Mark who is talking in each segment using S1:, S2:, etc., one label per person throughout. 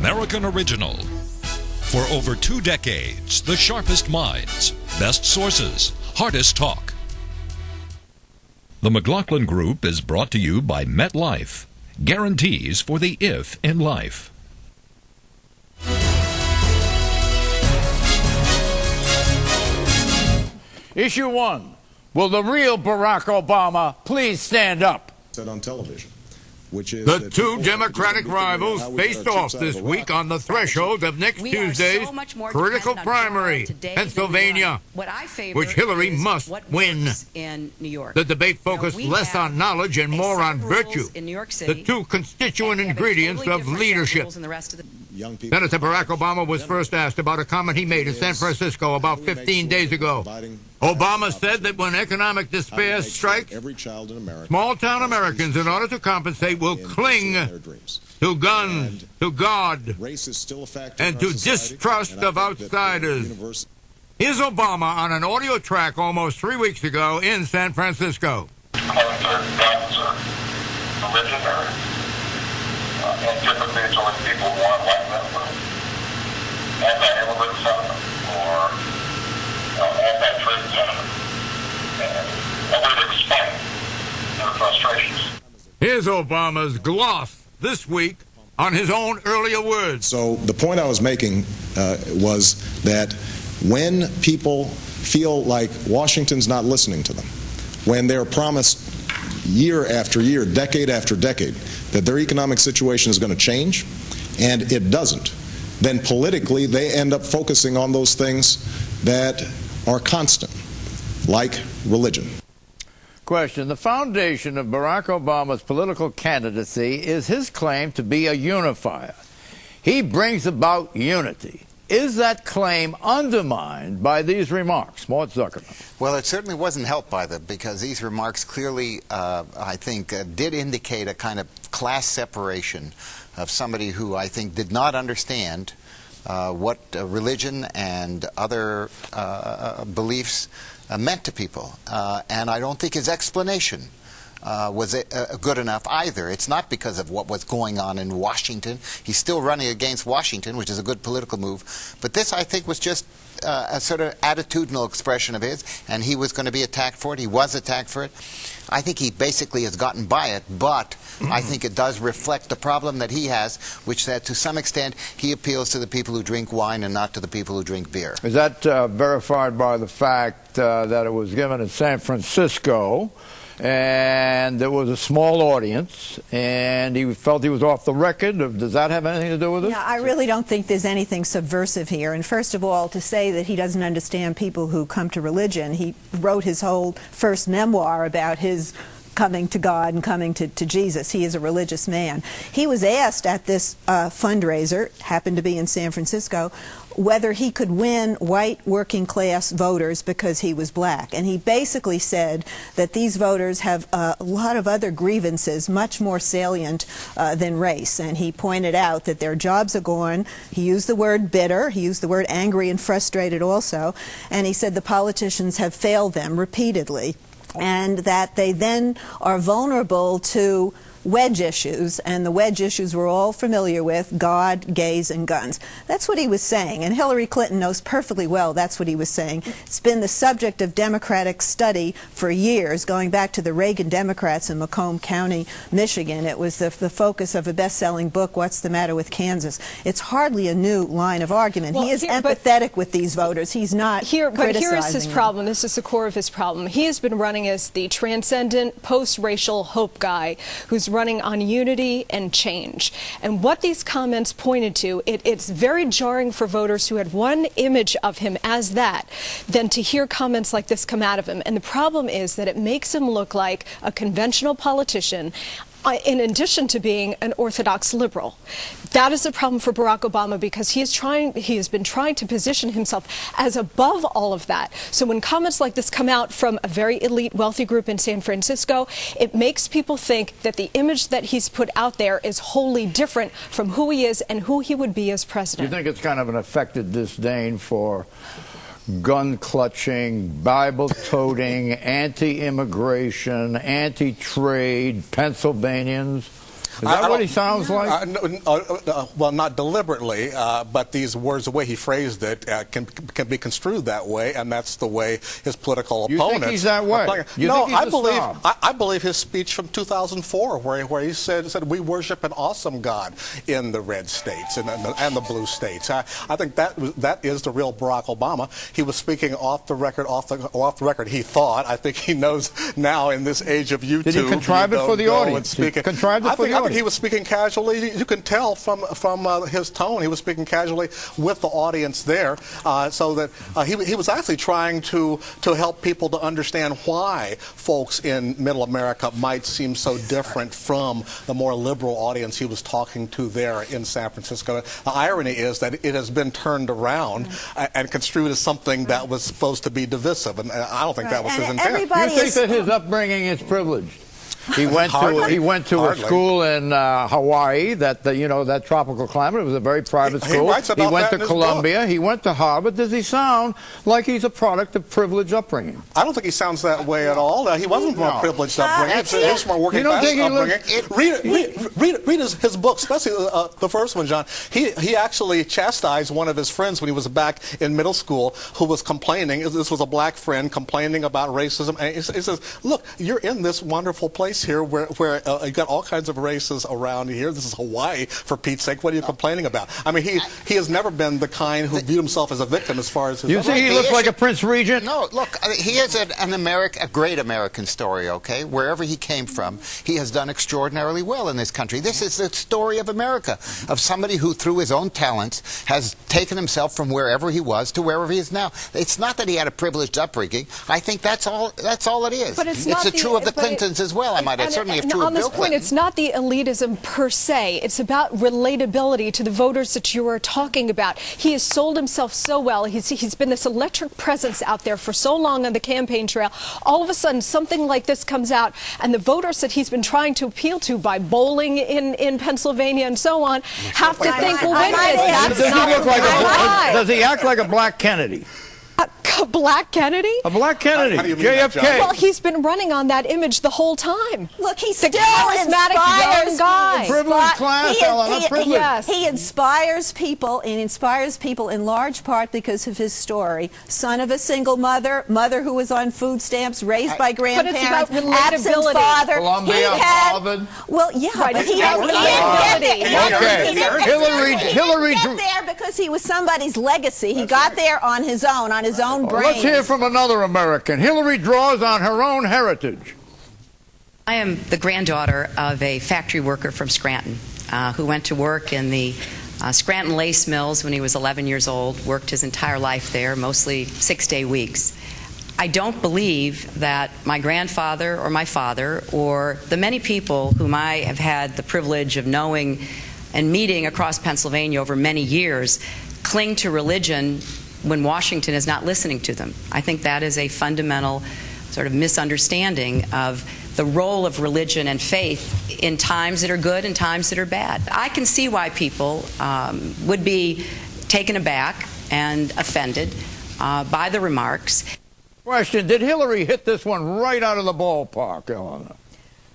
S1: American original. For over 2 decades, the sharpest minds, best sources, hardest talk. The McLaughlin Group is brought to you by MetLife. Guarantees for the if in life.
S2: Issue 1. Will the real Barack Obama please stand up?
S3: Said on television. Which is
S2: the two Democratic rivals faced off this week on the threshold of next Tuesday's critical primary, Pennsylvania, which Hillary must win. The debate focused less on knowledge and more on virtue, the two constituent ingredients of leadership. Senator Barack Obama was first asked about a comment he made in San Francisco about 15 days ago. Obama said that when economic despair strikes, small-town Americans, in order to compensate, will cling to guns, to God, and to distrust of outsiders. Here's Obama on an audio track almost 3 weeks ago in San Francisco.
S4: And typically it's only people who want white men anti-immigrant sentiment or anti-trade sentiment. And we would explain their frustrations.
S2: Here's Obama's gloss this week on his own earlier words.
S3: So the point I was making was that when people feel like Washington's not listening to them, when they're promised year after year, decade after decade, that their economic situation is going to change, and it doesn't, then politically they end up focusing on those things that are constant, like religion.
S2: Question. The foundation of Barack Obama's political candidacy is his claim to be a unifier. He brings about unity. Is that claim undermined by these remarks? Mort Zuckerman.
S5: Well, it certainly wasn't helped by them, because these remarks clearly, I think, did indicate a kind of class separation of somebody who I think did not understand what religion and other beliefs meant to people. And I don't think his explanation was good enough either. It's not because of what was going on in Washington. He's still running against Washington, which is a good political move. But this, I think, was just a sort of attitudinal expression of his, and he was going to be attacked for it. He was attacked for it. I think he basically has gotten by it, but I think it does reflect the problem that he has, which that to some extent he appeals to the people who drink wine and not to the people who drink beer.
S2: Is that verified by the fact that it was given in San Francisco, and there was a small audience, and he felt he was off the record? Does that have anything to do with it?
S6: Yeah, I really don't think there's anything subversive here. And first of all, to say that he doesn't understand people who come to religion, he wrote his whole first memoir about his coming to God and coming to Jesus. He is a religious man. He was asked at this fundraiser, happened to be in San Francisco, whether he could win white working class voters because he was black. And he basically said that these voters have a lot of other grievances, much more salient than race. And he pointed out that their jobs are gone. He used the word bitter. He used the word angry and frustrated also. And he said the politicians have failed them repeatedly, and that they then are vulnerable to wedge issues, and the wedge issues we're all familiar with: God, gays, and guns. That's what he was saying, and Hillary Clinton knows perfectly well that's what he was saying. It's been the subject of Democratic study for years, going back to the Reagan Democrats in Macomb County, Michigan. It was the focus of a best-selling book, What's the Matter with Kansas? It's hardly a new line of argument. Well, he is empathetic with these voters. He's not criticizing
S7: But here is his problem. This is the core of his problem. He has been running as the transcendent, post-racial hope guy who's running on unity and change. And what these comments pointed to, it's very jarring for voters who had one image of him as that, than to hear comments like this come out of him. And the problem is that it makes him look like a conventional politician, in addition to being an orthodox liberal. That is a problem for Barack Obama, because he has been trying to position himself as above all of that. So when comments like this come out from a very elite, wealthy group in San Francisco, it makes people think that the image that he's put out there is wholly different from who he is and who he would be as president.
S2: Do you think it's kind of an affected disdain for gun-clutching, Bible-toting, anti-immigration, anti-trade Pennsylvanians?
S8: Is that what he sounds like?
S9: Well, not deliberately, but these words, the way he phrased it, can be construed that way, and that's the way his political opponents.
S8: You think he's that way?
S9: No, I believe his speech from 2004, where he said we worship an awesome God in the red states and the blue states. I think that is the real Barack Obama. He was speaking off the record. He thought. I think he knows now in this age of YouTube.
S8: Did he contrive it for the audience?
S9: I think he was speaking casually. You can tell from his tone he was speaking casually with the audience there, so that he was actually trying to help people to understand why folks in Middle America might seem so different from the more liberal audience he was talking to there in San Francisco. The irony is that it has been turned around and construed as something that was supposed to be divisive, and I don't think that was his intent.
S8: You think that his upbringing is privileged? He went to a school in Hawaii that tropical climate. It was a very private school. He went to Columbia. He went to Harvard. Does he sound like he's a product of privileged upbringing?
S9: I don't think he sounds that way at all. He wasn't from a privileged upbringing. He was from a working class upbringing. Read his book, especially the first one, John. He actually chastised one of his friends when he was back in middle school who was complaining. This was a black friend complaining about racism. And he says, look, you're in this wonderful place here where you got all kinds of races around here. This is Hawaii, for Pete's sake. What are you complaining about? I mean, he has never been the kind who viewed himself as a victim as far as his...
S8: You think he looks like a Prince Regent?
S5: No, look, he has a great American story, okay? Wherever he came from, he has done extraordinarily well in this country. This is the story of America, of somebody who, through his own talents, has taken himself from wherever he was to wherever he is now. It's not that he had a privileged upbringing. I think that's all it is.
S7: But it's
S5: true of the Clintons as well, I might add. Certainly true
S7: on this point, it's not the elitism per se. It's about relatability to the voters that you are talking about. He has sold himself so well. He's been this electric presence out there for so long on the campaign trail. All of a sudden, something like this comes out, and the voters that he's been trying to appeal to by bowling in Pennsylvania and so on have to think, well, wait a minute, that's not right.
S8: Does he act like a black Kennedy?
S7: Black Kennedy?
S8: A black Kennedy, JFK.
S7: Well, he's been running on that image the whole time.
S6: Look, he's
S7: the charismatic young guy.
S8: Privileged class, Eleanor, privileged.
S7: Yes.
S6: He inspires people, and inspires people in large part because of his story. Son of a single mother who was on food stamps, raised by grandparents,
S7: but it's about relatability.
S6: Father.
S8: Columbia, Harvard.
S6: Well, yeah,
S7: right,
S6: but he didn't get there because he was somebody's legacy. He got there on his own brain.
S8: Let's hear from another American. Hillary draws on her own heritage.
S10: I am the granddaughter of a factory worker from Scranton who went to work in the Scranton lace mills when he was 11 years old, worked his entire life there, mostly 6-day weeks. I don't believe that my grandfather or my father or the many people whom I have had the privilege of knowing and meeting across Pennsylvania over many years cling to religion when Washington is not listening to them. I think that is a fundamental sort of misunderstanding of the role of religion and faith in times that are good and times that are bad. I can see why people would be taken aback and offended by the remarks.
S8: Question, did Hillary hit this one right out of the ballpark, Eleanor?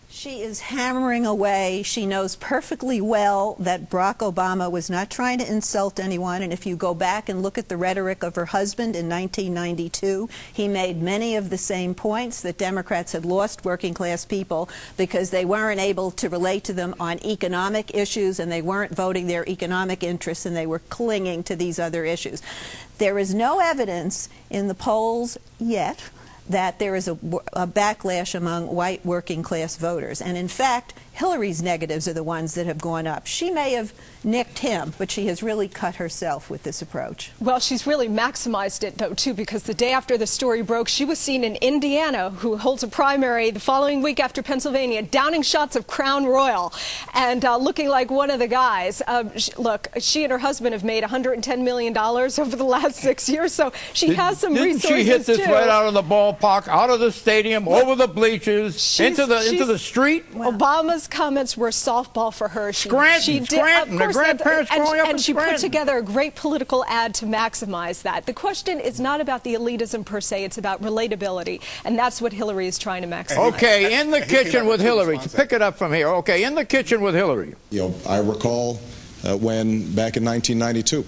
S6: She is hammering away. She knows perfectly well that Barack Obama was not trying to insult anyone, and if you go back and look at the rhetoric of her husband in 1992, he made many of the same points, that Democrats had lost working class people because they weren't able to relate to them on economic issues, and they weren't voting their economic interests, and they were clinging to these other issues. There is no evidence in the polls yet that there is a backlash among white working class voters. And in fact, Hillary's negatives are the ones that have gone up. She may have nicked him, but she has really cut herself with this approach.
S7: Well, she's really maximized it, though, too, because the day after the story broke, she was seen in Indiana, who holds a primary the following week after Pennsylvania, downing shots of Crown Royal and looking like one of the guys. Look, she and her husband have made $110 million over the last 6 years, so she has some resources,
S8: Didn't she hit this
S7: too.
S8: right out of the ball? ballpark, out of the stadium, over the bleachers, into the street.
S7: Obama's comments were softball for her.
S8: Scranton, her grandparents growing up in Scranton.
S7: And she put together a great political ad to maximize that. The question is not about the elitism per se, it's about relatability, and that's what Hillary is trying to maximize.
S8: Okay, in the kitchen with Hillary, to pick it up from here. Okay, in the kitchen with Hillary.
S3: I recall when, back in 1992,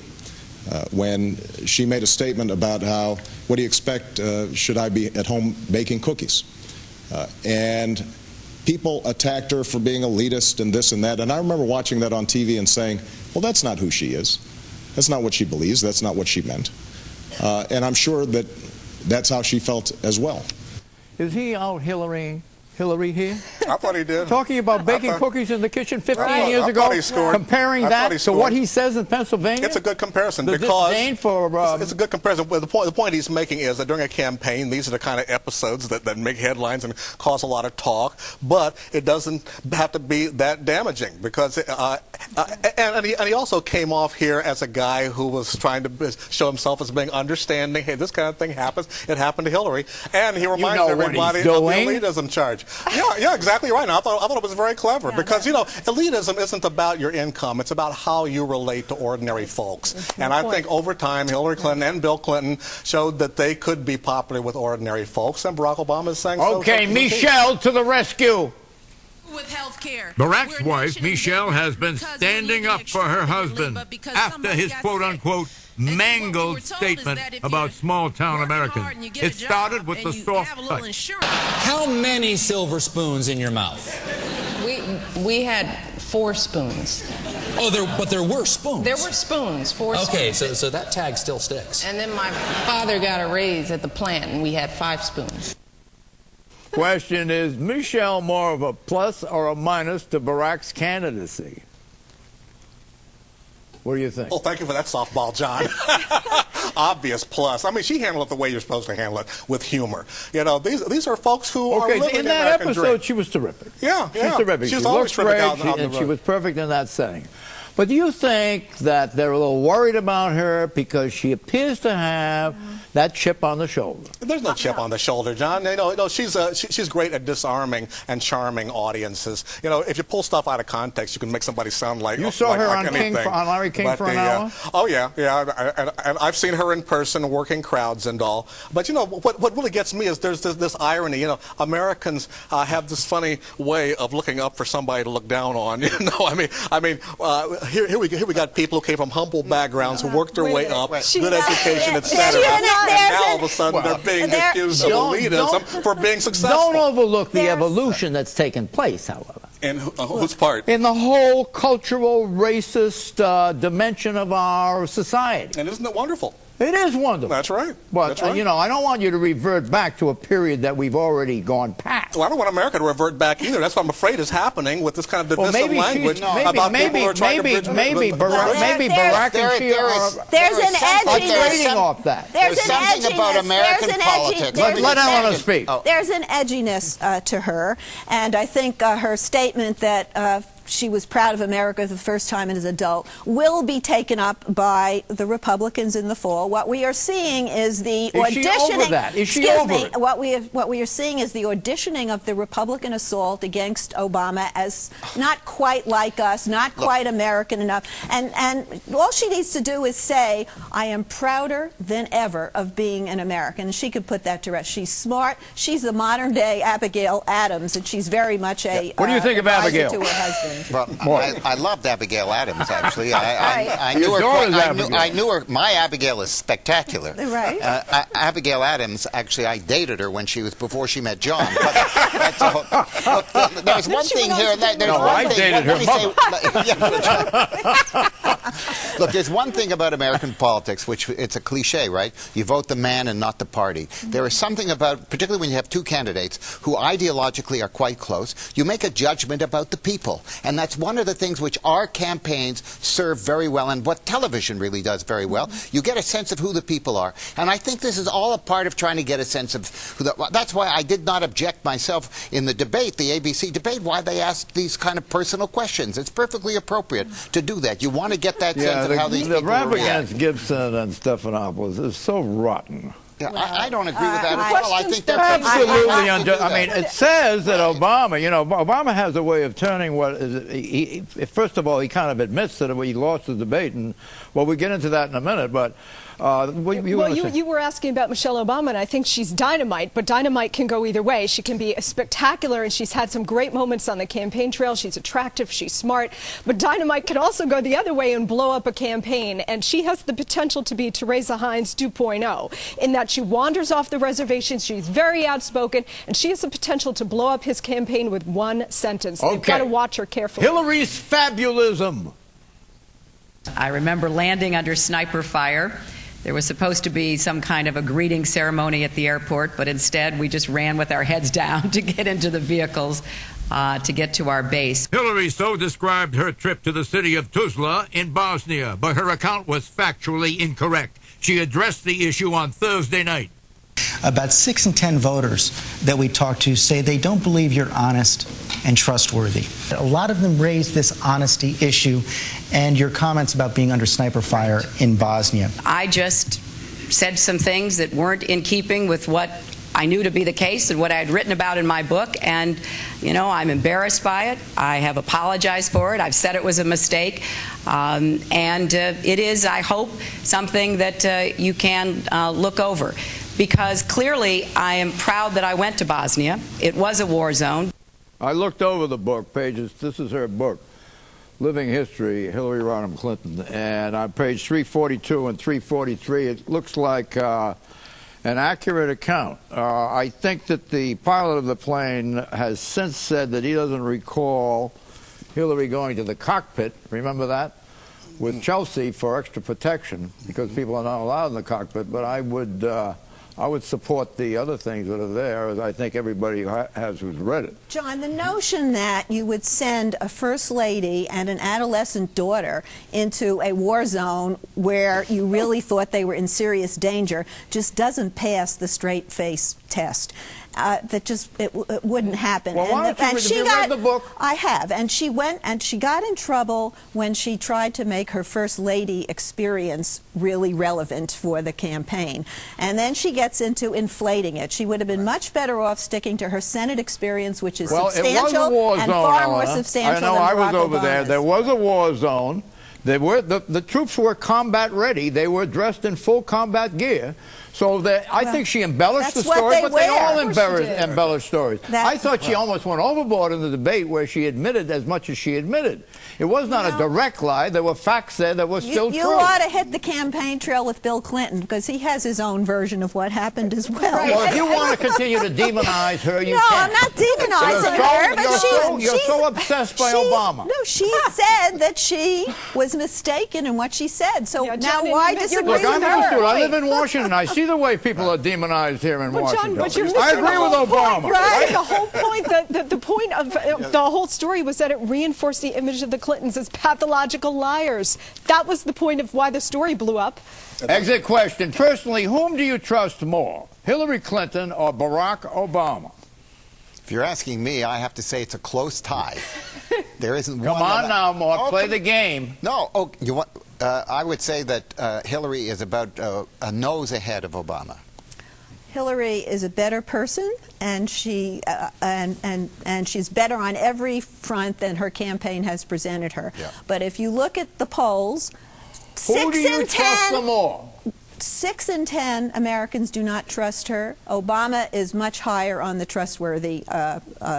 S3: when she made a statement about how, what do you expect, should I be at home baking cookies? And people attacked her for being elitist and this and that, and I remember watching that on TV and saying, well, that's not who she is. That's not what she believes. That's not what she meant. And I'm sure that that's how she felt as well.
S8: Is he out Hillary here?
S9: I thought he did.
S8: Talking about baking cookies in the kitchen 15 years ago, comparing that to what he says in Pennsylvania?
S9: It's a good comparison
S8: because
S9: it's a good comparison. The point he's making is that during a campaign, these are the kind of episodes that make headlines and cause a lot of talk, but it doesn't have to be that damaging because and he also came off here as a guy who was trying to show himself as being understanding. Hey, this kind of thing happens. It happened to Hillary, and he reminds everybody of the elitism charge. Yeah, exactly right. Now, I thought it was very clever because, elitism isn't about your income. It's about how you relate to ordinary folks. And I think over time, Hillary Clinton and Bill Clinton showed that they could be popular with ordinary folks, and Barack Obama is saying so.
S8: Okay, Michelle to the rescue.
S11: With health care.
S2: Barack's wife, Michelle, has been standing up for her husband after his quote-unquote mangled statement about small-town Americans. It started with the soft touch.
S12: How many silver spoons in your mouth?
S11: We had 4 spoons.
S12: Oh, but there were spoons.
S11: There were spoons, 4 spoons.
S12: Okay, so that tag still sticks.
S11: And then my father got a raise at the plant, and we had 5 spoons.
S8: Question is Michelle more of a plus or a minus to Barack's candidacy? What do you think?
S9: Oh, thank you for that softball, John. Obvious plus. I mean, she handled it the way you're supposed to handle it, with humor. These are folks who are living
S8: in that
S9: American
S8: episode,
S9: dream.
S8: She was terrific.
S9: Yeah.
S8: She's terrific.
S9: She's
S8: she
S9: always
S8: looks
S9: terrific
S8: great,
S9: out on the road.
S8: She was perfect in that setting. But do you think that they're a little worried about her because she appears to have that chip on the shoulder?
S9: There's no chip on the shoulder, John. She's great at disarming and charming audiences. If you pull stuff out of context, you can make somebody sound like
S8: you saw her
S9: like
S8: on
S9: anything.
S8: on Larry King for an hour.
S9: Oh yeah. And I've seen her in person, working crowds and all. But what really gets me is there's this irony. Americans have this funny way of looking up for somebody to look down on. Here we got people who came from humble backgrounds who worked their way up, good education, etc. And now all of a sudden they're being accused of elitism for being successful.
S8: Don't overlook the evolution that's taken place, however.
S9: In whose part?
S8: In the whole cultural, racist dimension of our society.
S9: And isn't it wonderful?
S8: It is wonderful.
S9: That's right.
S8: But,
S9: That's right.
S8: I don't want you to revert back to a period that we've already gone past.
S9: Well, I don't want America to revert back either. That's what I'm afraid is happening with this kind of divisive language about people who are trying to bridge...
S8: Maybe Barack and she are trading off that.
S5: There's something about American politics.
S8: Let Eleanor speak.
S6: There's an edginess to her, and I think her statement that she was proud of America the first time as an adult will be taken up by the Republicans in the fall. What we are seeing is the auditioning.
S8: Is she over it?
S6: What we are seeing is the auditioning of the Republican assault against Obama as not quite like us, not quite American enough. And all she needs to do is say, "I am prouder than ever of being an American." And she could put that to rest. She's smart. She's the modern day Abigail Adams, and she's very much a
S8: what do you think of Abigail?
S6: To her husband.
S5: Well, I loved Abigail Adams, actually. I knew her. My Abigail is spectacular.
S6: Right.
S5: Abigail Adams, actually, I dated her before she met John. But that's a whole, look, there's one thing here.
S8: I dated her mother.
S5: Look, there's one thing about American politics, which it's a cliche, right? You vote the man and not the party. There is something about, particularly when you have two candidates who ideologically are quite close, you make a judgment about the people. And that's one of the things which our campaigns serve very well, and what television really does very well. You get a sense of who the people are. And I think this is all a part of trying to get a sense of who that's why I did not object myself in the debate, the ABC debate, why they asked these kind of personal questions. It's perfectly appropriate to do that. You want to get that sense of how these people react.
S8: The rap against Gibson and Stephanopoulos is so rotten.
S5: I don't agree with that at all. I think they're
S8: absolutely unjust. I mean, it says that Obama, you know, Obama has a way of turning what is. First of all, he kind of admits that he lost the debate, and well, we get into that in a minute, but.
S7: You were asking about Michelle Obama, and I think she's dynamite, but dynamite can go either way. She can be spectacular, and she's had some great moments on the campaign trail. She's attractive, she's smart, but dynamite can also go the other way and blow up a campaign, and she has the potential to be Teresa Heinz 2.0, in that she wanders off the reservation, she's very outspoken, and she has the potential to blow up his campaign with one sentence. Okay. You've got to watch her carefully.
S8: Hillary's fabulism.
S10: I remember landing under sniper fire. There was supposed to be some kind of a greeting ceremony at the airport, but instead we just ran with our heads down to get into the vehicles to get to our base.
S2: Hillary so described her trip to the city of Tuzla in Bosnia, but her account was factually incorrect. She addressed the issue on Thursday night.
S13: About 6 in 10 voters that we talked to say they don't believe you're honest and trustworthy. A lot of them raise this honesty issue and your comments about being under sniper fire in Bosnia.
S10: I just said some things that weren't in keeping with what I knew to be the case and what I had written about in my book, and you know, I'm embarrassed by it. I have apologized for it. I've said it was a mistake, and it is, I hope, something that you can look over, because clearly I am proud that I went to Bosnia. It was a war zone.
S8: I looked over the book pages. This is her book, Living History, Hillary Rodham Clinton, and on page 342 and 343 it looks like an accurate account. I think that the pilot of the plane has since said that he doesn't recall Hillary going to the cockpit, remember that, with Chelsea for extra protection, because people are not allowed in the cockpit, but I would support the other things that are there, as I think everybody has who's read it.
S6: John, the notion that you would send a first lady and an adolescent daughter into a war zone where you really thought they were in serious danger just doesn't pass the straight face test. That just it wouldn't happen.
S8: Well, why don't you read the book?
S6: I have, and she went and she got in trouble when she tried to make her first lady experience really relevant for the campaign, and then she gets into inflating it. She would have been much better off sticking to her Senate experience, which is substantial and far more substantial than Barack Obama's.
S8: I know, I was over there. There was a war zone. They were the troops were combat ready. They were dressed in full combat gear. So I think she embellished the story, but they all embellished stories. I thought she almost went overboard in the debate where she admitted as much as she admitted. It was not a direct lie. There were facts there that were still true.
S6: You ought to hit the campaign trail with Bill Clinton, because he has his own version of what happened as well.
S8: Well, if you want to continue to demonize her, you can.
S6: No, I'm not demonizing her, but
S8: you're so obsessed by Obama.
S6: No, she said that she was mistaken in what she said. So now why disagree with her?
S8: Look, I'm understood. I live in Washington. I see the way people are demonized here in Washington. I agree with Obama.
S7: Right? The whole point, the point of the whole story was that it reinforced the image of the Clintons as pathological liars. That was the point of why the story blew up.
S8: Exit question. Personally, whom do you trust more, Hillary Clinton or Barack Obama?
S5: If you're asking me, I have to say it's a close tie. There isn't one.
S8: Come on now, Mark. Play the game.
S5: No. Oh, you want? I would say that Hillary is about a nose ahead of Obama.
S6: Hillary is a better person, and she and she's better on every front than her campaign has presented her. Yeah. But if you look at the polls,
S8: who do you trust them more?
S6: 6 in 10 Americans do not trust her. Obama is much higher on the trustworthy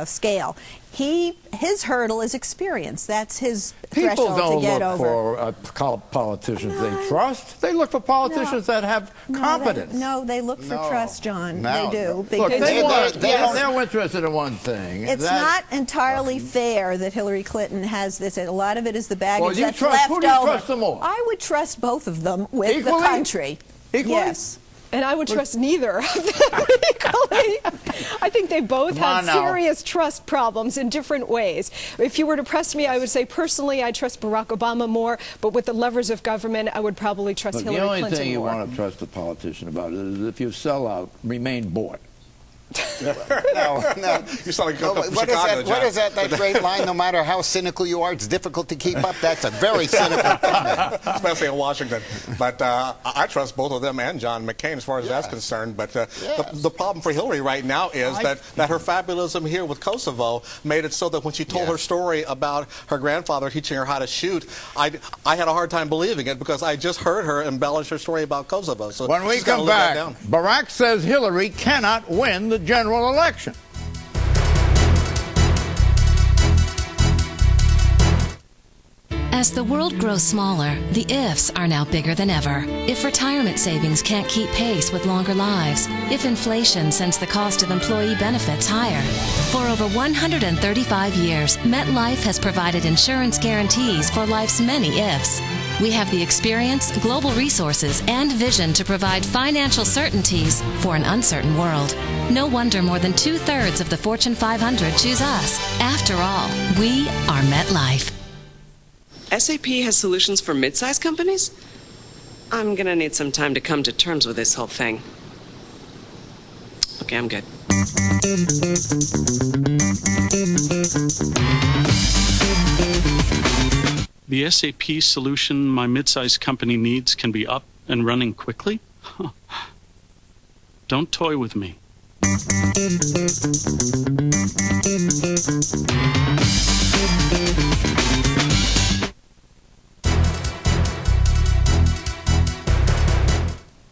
S6: scale. His hurdle is experience. That's his threshold to get over.
S8: People don't look for politicians they trust. They look for politicians that have competence.
S6: They look for trust, John.
S5: No.
S6: They do.
S8: Look, they're interested in one thing.
S6: It's not entirely fair that Hillary Clinton has this. A lot of it is
S8: left
S6: baggage that's left over.
S8: Who do you trust them more?
S6: I would trust both of them with
S8: Equally?
S6: the country.
S8: Equally?
S6: Yes.
S7: And I would trust neither of them equally. I think they both have serious trust problems in different ways. If you were to press me, I would say personally I trust Barack Obama more, but with the levers of government, I would probably trust Hillary Clinton more.
S8: The only thing you want to trust a politician about is if you sell out, remain bought.
S5: No.
S9: You sound like from
S5: what
S9: Chicago,
S5: is that? What is that great line? No matter how cynical you are, it's difficult to keep up. That's a very cynical thing.
S9: Especially in Washington. But I trust both of them and John McCain as far as that's concerned. But the problem for Hillary right now is that her fabulism here with Kosovo made it so that when she told her story about her grandfather teaching her how to shoot, I had a hard time believing it because I just heard her embellish her story about Kosovo. So
S8: when we come back, Barack says Hillary cannot win the general election.
S14: As the world grows smaller, the ifs are now bigger than ever. If retirement savings can't keep pace with longer lives, if inflation sends the cost of employee benefits higher. For over 135 years, MetLife has provided insurance guarantees for life's many ifs. We have the experience, global resources, and vision to provide financial certainties for an uncertain world. No wonder more than 2/3 of the Fortune 500 choose us. After all, we are MetLife.
S15: SAP has solutions for mid-sized companies? I'm gonna need some time to come to terms with this whole thing. Okay, I'm good.
S16: The SAP solution my mid-sized company needs can be up and running quickly? Don't toy with me.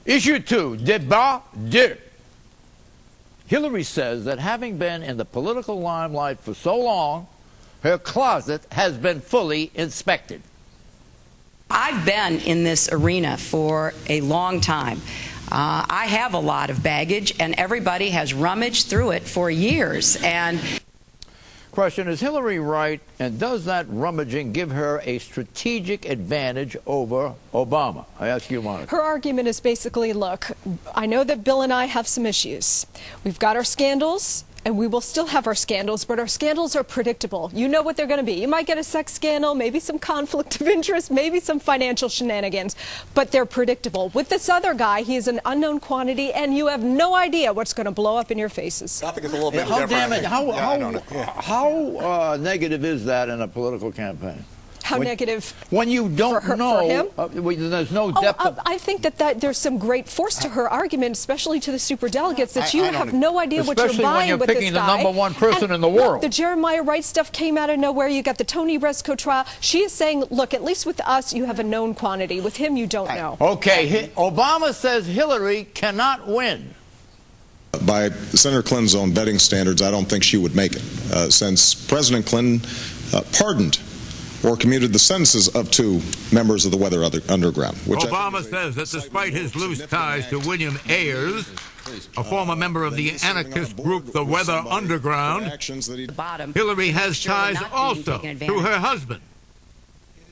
S8: Issue 2, Débat 2. Hillary says that having been in the political limelight for so long, her closet has been fully inspected.
S10: I've been in this arena for a long time. I have a lot of baggage, and everybody has rummaged through it for years. And
S8: question, is Hillary right, and does that rummaging give her a strategic advantage over Obama? I ask you, Monica.
S7: Her argument is basically, look, I know that Bill and I have some issues. We've got our scandals, and we will still have our scandals, but our scandals are predictable. You know what they're going to be. You might get a sex scandal, maybe some conflict of interest, maybe some financial shenanigans, but they're predictable. With this other guy, he is an unknown quantity, and you have no idea what's going to blow up in your faces.
S9: I think it's a little bit
S8: how
S9: different.
S8: How negative is that in a political campaign?
S7: How negative?
S8: When you don't know, there's no depth.
S7: I think that there's some great force to her argument, especially to the superdelegates, that you have no idea what you're buying with this guy.
S8: Especially when you're picking the #1 person in the world.
S7: The Jeremiah Wright stuff came out of nowhere. You got the Tony Resco trial. She is saying, look, at least with us, you have a known quantity. With him, you don't know.
S8: Okay, Obama says Hillary cannot win.
S3: By Senator Clinton's own betting standards, I don't think she would make it, since President Clinton pardoned or commuted the sentences of 2 members of the Weather Underground.
S2: Obama says that despite his loose ties to William Ayers, a former member of the anarchist group the Weather Underground, Hillary has ties also to her husband.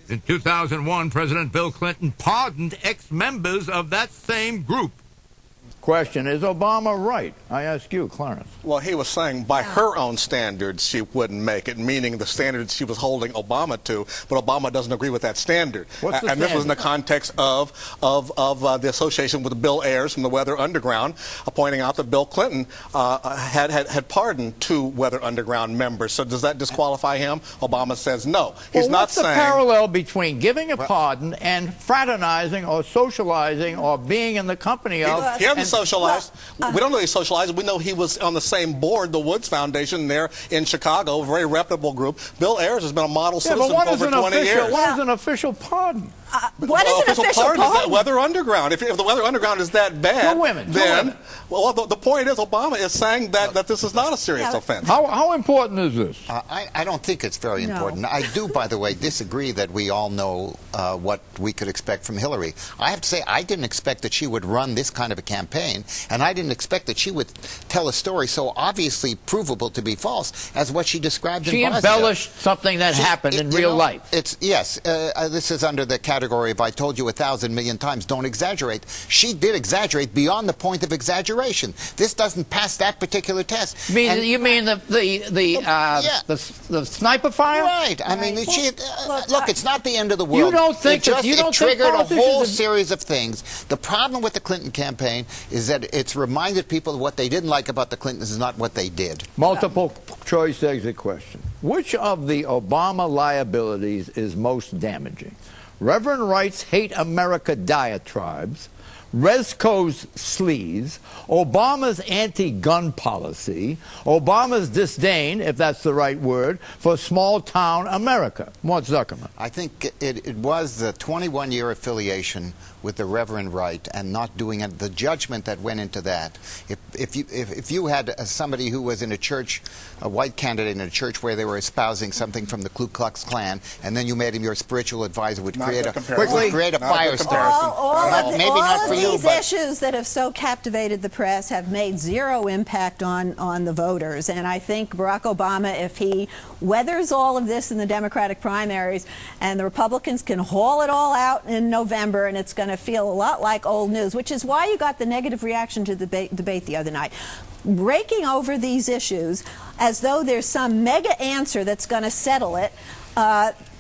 S2: In 2001, President Bill Clinton pardoned ex-members of that same group.
S8: Question, is Obama right? I ask you, Clarence.
S9: Well, he was saying by her own standards she wouldn't make it, meaning the standards she was holding Obama to, but Obama doesn't agree with that standard.
S8: What's the
S9: standard? This was in the context of the association with Bill Ayers from the Weather Underground, pointing out that Bill Clinton had pardoned 2 Weather Underground members. So does that disqualify him? Obama says no. He's not
S8: saying... What's the parallel between giving a pardon and fraternizing or socializing or being in the company of...
S9: He hasn't socialized. We don't know he socialized. We know he was on the same board, the Woods Foundation, there in Chicago, a very reputable group. Bill Ayers has been a model citizen for over 20 years.
S8: What is an official pardon?
S6: What is an official pardon?
S9: Is that Weather Underground. If the Weather Underground is that bad, then well, the point is Obama is saying that this is not a serious offense.
S8: How important is this?
S5: I don't think it's very important. I do, by the way, disagree that we all know what we could expect from Hillary. I have to say, I didn't expect that she would run this kind of a campaign, and I didn't expect that she would tell a story so obviously provable to be false as what she described in Bosnia.
S8: She embellished something that happened in real life.
S5: This is under the category category of I told you 1,000 million times, don't exaggerate. She did exaggerate beyond the point of exaggeration. This doesn't pass that particular test.
S8: You mean the sniper fire?
S5: Right. I mean, look, it's not the end of the world.
S8: You don't think
S5: it triggered a whole series of things. The problem with the Clinton campaign is that it's reminded people what they didn't like about the Clintons is not what they did.
S8: Multiple choice exit question. Which of the Obama liabilities is most damaging? Reverend Wright's Hate America diatribes, Resco's sleaze, Obama's anti-gun policy, Obama's disdain, if that's the right word, for small-town America. Mort Zuckerman.
S5: I think it was the 21-year affiliation with the Reverend Wright and not doing it, the judgment that went into that. If you had somebody who was in a church, a white candidate in a church where they were espousing something from the Ku Klux Klan, and then you made him your spiritual advisor, would create a firestorm. Maybe not for you.
S6: These issues that have so captivated the press have made zero impact on the voters, and I think Barack Obama, if he weathers all of this in the Democratic primaries and the Republicans can haul it all out in November, and it's going to feel a lot like old news, which is why you got the negative reaction to the debate the other night. Breaking over these issues as though there's some mega answer that's going to settle it.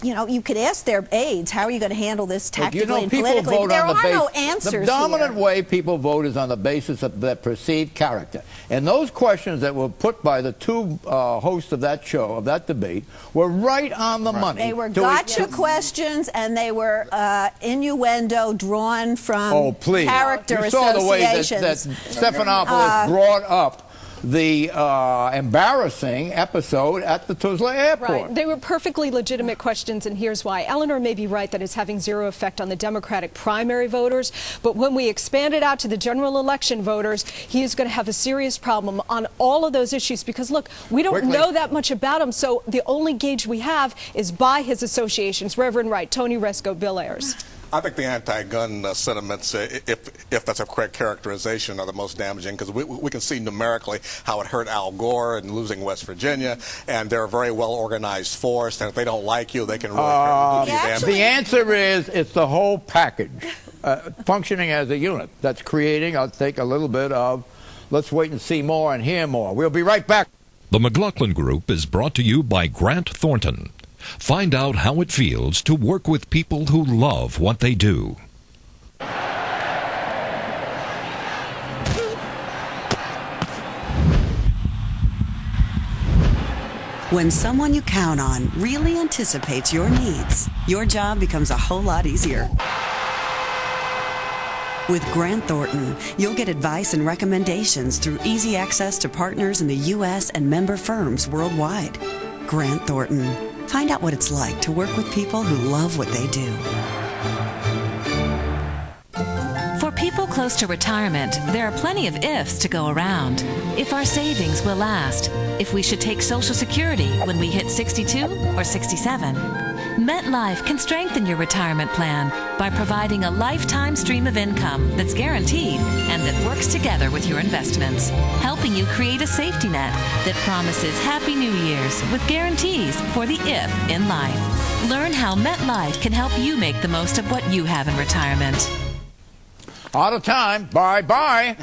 S6: You know, you could ask their aides, how are you going to handle this tactically and politically? There are no answers.
S8: The dominant way people vote is on the basis of their perceived character. And those questions that were put by the two hosts of that show, of that debate, were right on the money.
S6: They were gotcha questions, and they were innuendo drawn from character associations.
S8: You saw the way that Stephanopoulos brought up the embarrassing episode at the Tuzla airport.
S7: Right. They were perfectly legitimate questions, and here's why. Eleanor may be right that it's having zero effect on the Democratic primary voters, but when we expand it out to the general election voters, he is going to have a serious problem on all of those issues because, look, we don't know that much about him, so the only gauge we have is by his associations. Reverend Wright, Tony Resco, Bill Ayers.
S9: I think the anti-gun sentiments, if that's a correct characterization, are the most damaging because we can see numerically how it hurt Al Gore in losing West Virginia, and they're a very well-organized force, and if they don't like you, they can really do you damage.
S8: The answer is it's the whole package functioning as a unit that's creating, I think, a little bit of let's wait and see more and hear more. We'll be right back.
S1: The McLaughlin Group is brought to you by Grant Thornton. Find out how it feels to work with people who love what they do.
S17: When someone you count on really anticipates your needs, your job becomes a whole lot easier. With Grant Thornton, you'll get advice and recommendations through easy access to partners in the U.S. and member firms worldwide. Grant Thornton. Find out what it's like to work with people who love what they do.
S14: For people close to retirement, there are plenty of ifs to go around. If our savings will last, if we should take Social Security when we hit 62 or 67. MetLife can strengthen your retirement plan by providing a lifetime stream of income that's guaranteed and that works together with your investments, helping you create a safety net that promises Happy New Year's with guarantees for the if in life. Learn how MetLife can help you make the most of what you have in retirement.
S8: Out of time. Bye-bye.